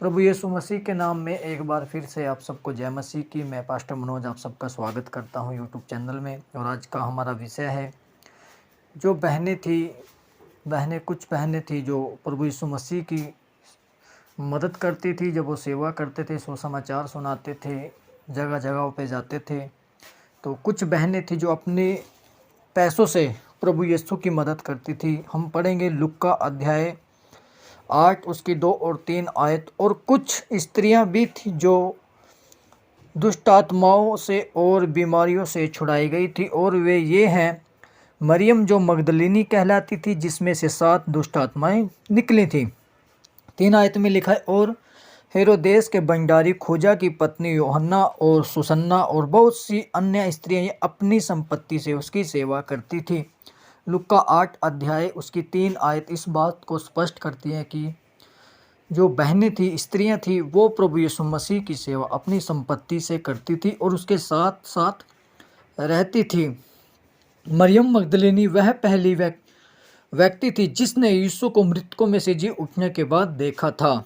प्रभु यीशु मसीह के नाम में एक बार फिर से आप सबको जय मसीह की। मैं पास्टर मनोज आप सबका स्वागत करता हूं यूट्यूब चैनल में। और आज का हमारा विषय है जो कुछ बहनें थी जो प्रभु यीशु मसीह की मदद करती थी, जब वो सेवा करते थे, सुसमाचार सुनाते थे, जगह जगहों पे जाते थे। तो कुछ बहनें थी जो अपने पैसों से प्रभु यीशु की मदद करती थी। हम पढ़ेंगे लूका अध्याय 8 उसकी 2 और 3 आयत। और कुछ स्त्रियां भी थी जो दुष्ट आत्माओं से और बीमारियों से छुड़ाई गई थी, और वे ये हैं मरियम जो मगदलिनी कहलाती थी, जिसमें से 7 दुष्ट आत्माएं निकली थी। 3 आयत में लिखा है, और हेरोदेस के भंडारी खोजा की पत्नी यूहन्ना और सुसन्ना और बहुत सी अन्य स्त्रियां अपनी संपत्ति से उसकी सेवा करती थी। लूका 8 अध्याय उसकी 3 आयत इस बात को स्पष्ट करती है कि जो बहनें थी, स्त्रियां थी, वो प्रभु यीशु मसीह की सेवा अपनी संपत्ति से करती थी और उसके साथ साथ रहती थी। मरियम मगदलिनी वह पहली व्यक्ति थी जिसने यीशु को मृतकों में से जी उठने के बाद देखा था।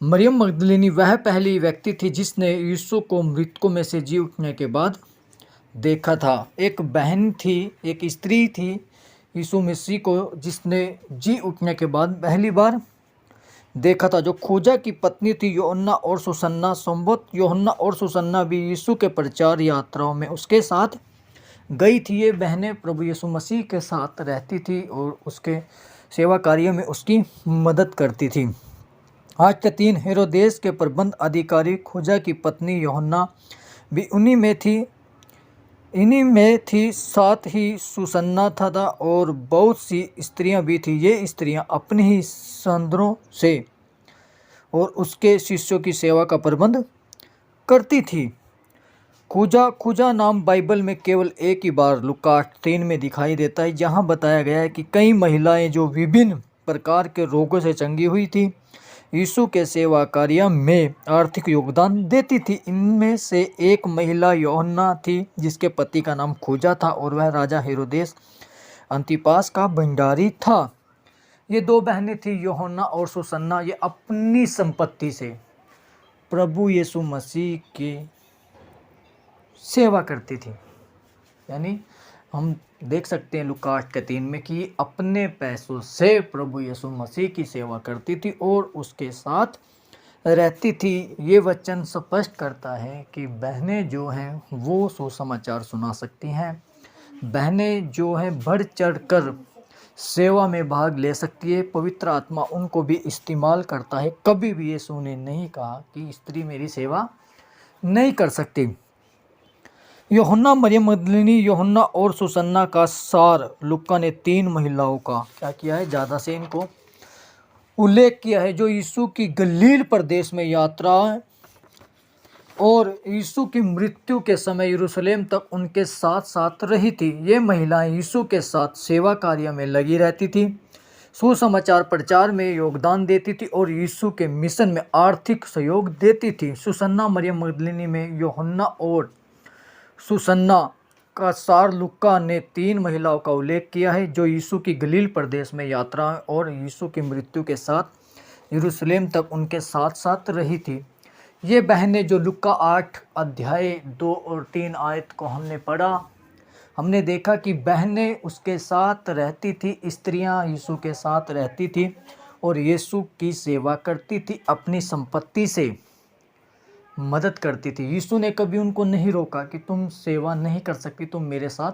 मरियम मगदलिनी वह पहली व्यक्ति थी जिसने यीशु को मृतकों में से जी उठने के बाद देखा था। एक बहन थी, एक स्त्री थी यीशु मसीह को, जिसने जी उठने के बाद पहली बार देखा था, जो खोजा की पत्नी थी यूहन्ना और सुसन्ना। संभवत यूहन्ना और सुसन्ना भी यीशु के प्रचार यात्राओं में उसके साथ गई थी। ये बहनें प्रभु यीशु मसीह के साथ रहती थी और उसके सेवा कार्यों में उसकी मदद करती थी। आज के 3 हेरोदेस के प्रबंध अधिकारी खोजा की पत्नी यूहन्ना भी इन्हीं में थी, साथ ही सुसन्ना था और बहुत सी स्त्रियां भी थी। ये स्त्रियां अपने ही संदरों से और उसके शिष्यों की सेवा का प्रबंध करती थी। खोजा नाम बाइबल में केवल एक ही बार लूका 8:3 में दिखाई देता है, जहां बताया गया है कि कई महिलाएं जो विभिन्न प्रकार के रोगों से चंगी हुई थी यीशु के सेवा कार्य में आर्थिक योगदान देती थी। इनमें से एक महिला यूहन्ना थी जिसके पति का नाम खोजा था और वह राजा हेरोदेस अंतिपास का भंडारी था। ये 2 बहनें थी यूहन्ना और सुसन्ना। ये अपनी संपत्ति से प्रभु यीशु मसीह की सेवा करती थी। यानी हम देख सकते हैं लूका 8:3 में कि अपने पैसों से प्रभु यीशु मसीह की सेवा करती थी और उसके साथ रहती थी। ये वचन स्पष्ट करता है कि बहनें जो हैं वो सुसमाचार सुना सकती हैं। बहनें जो हैं बढ़ चढ़ कर सेवा में भाग ले सकती है। पवित्र आत्मा उनको भी इस्तेमाल करता है। कभी भी यीशु ने नहीं कहा कि स्त्री मेरी सेवा नहीं कर सकती। यूहन्ना, मरियम मगदलिनी, यूहन्ना और सुसन्ना का सार लूका ने 3 महिलाओं का क्या किया है, ज़्यादा से इनको उल्लेख किया है, जो यीशु की गलील प्रदेश में यात्रा और यीशु की मृत्यु के समय यरूशलेम तक उनके साथ साथ रही थी। ये महिलाएं यीशु के साथ सेवा कार्य में लगी रहती थी, सुसमाचार प्रचार में योगदान देती थी और यीशु के मिशन में आर्थिक सहयोग देती थी। सुसन्ना, मरियम मगदलिनी में यूहन्ना और सुसन्ना का सार लूका ने 3 महिलाओं का उल्लेख किया है, जो यीशु की गलील प्रदेश में यात्रा और यीशु की मृत्यु के साथ यरूशलेम तक उनके साथ साथ रही थी। ये बहनें जो लूका 8 अध्याय 2 और 3 आयत को हमने पढ़ा, हमने देखा कि बहनें उसके साथ रहती थी, स्त्रियां यीशु के साथ रहती थी और यीशु की सेवा करती थी, अपनी संपत्ति से मदद करती थी। यीशु ने कभी उनको नहीं रोका कि तुम सेवा नहीं कर सकती, तुम मेरे साथ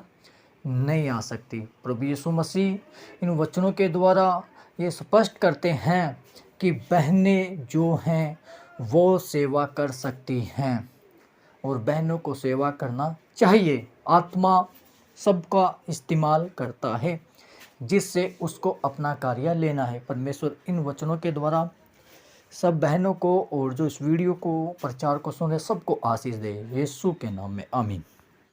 नहीं आ सकती। प्रभु यीशु मसीह इन वचनों के द्वारा ये स्पष्ट करते हैं कि बहनें जो हैं वो सेवा कर सकती हैं और बहनों को सेवा करना चाहिए। आत्मा सबका इस्तेमाल करता है जिससे उसको अपना कार्य लेना है। परमेश्वर इन वचनों के द्वारा सब बहनों को और जो इस वीडियो को प्रचार को सुन रहे सबको आशीष दे, यीशु के नाम में आमीन।